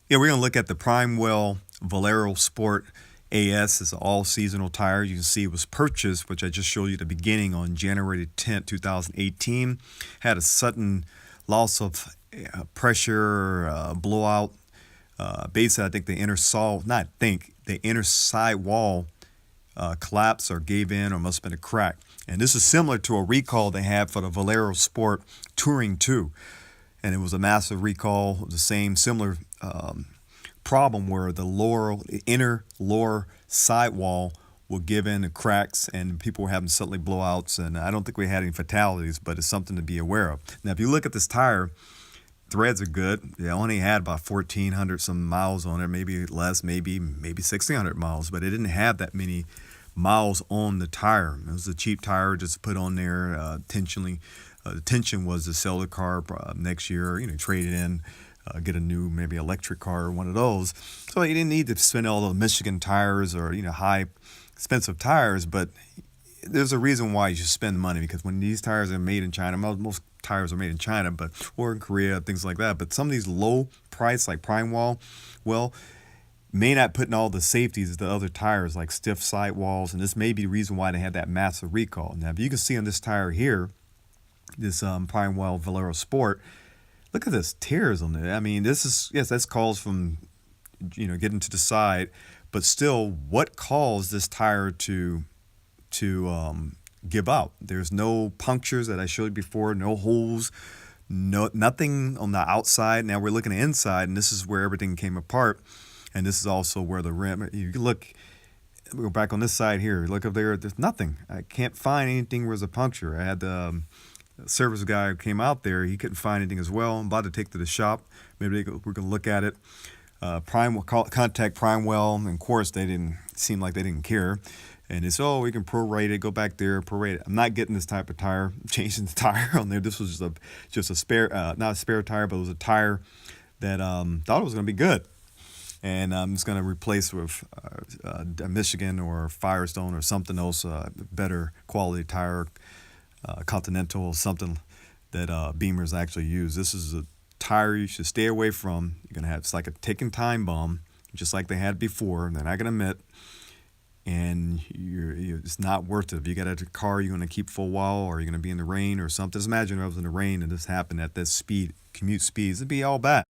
Yeah, we're going to look at the Primewell Valera Sport AS. It's an all-seasonal tire. You can see it was purchased, which I just showed you at the beginning, on January 10th, 2018. Had a sudden loss of pressure, blowout. Basically, I think the inner side wall collapsed or gave in, or must have been a crack. And this is similar to a recall they had for the Valera Sport Touring 2. And it was a massive recall, the same similar problem where the inner lower sidewall will give in the cracks, and people were having suddenly blowouts. And I don't think we had any fatalities, but it's something to be aware of. Now, if you look at this tire, threads are good. They only had about 1,400 some miles on it, maybe less, maybe 1,600 miles, but it didn't have that many miles on the tire. It was a cheap tire just put on there intentionally. The intention was to sell the car next year, trade it in, get a new maybe electric car or one of those. So you didn't need to spend all the Michigan tires or high expensive tires, but there's a reason why you should spend money, because when these tires are made in China, most tires are made in China, or in Korea, things like that. But some of these low price like Primewell, may not put in all the safeties of the other tires, like stiff sidewalls, and this may be the reason why they had that massive recall. Now, if you can see on this tire here, this Primewell Valera Sport, look at this tears on it. I mean, this is, yes, that's calls from getting to the side, but still, what caused this tire to give out? There's no punctures that I showed you before, no holes, nothing on the outside. Now we're looking at inside, and this is where everything came apart. And this is also where the rim, you can look, we go back on this side here, look up there, there's nothing. I can't find anything where there's a puncture. I had the service guy who came out there, he couldn't find anything as well. I'm about to take to the shop. Maybe we're going to look at it. Contact Primewell, and of course they didn't care. And it's, we can prorate it, go back there, prorate it. I'm not getting this type of tire, changing the tire on there. This was just a spare, not a spare tire, but it was a tire that thought it was going to be good. And I'm just going to replace with a Michigan or Firestone or something else, better quality tire, Continental, or something that Beamers actually use. This is a tire you should stay away from. You're going to have, it's like a ticking time bomb, just like they had before. They're not going to emit, and it's not worth it. If you got a car you're going to keep for a while, or you're going to be in the rain or something. Just imagine if I was in the rain and this happened at this speed, commute speeds, it'd be all bad.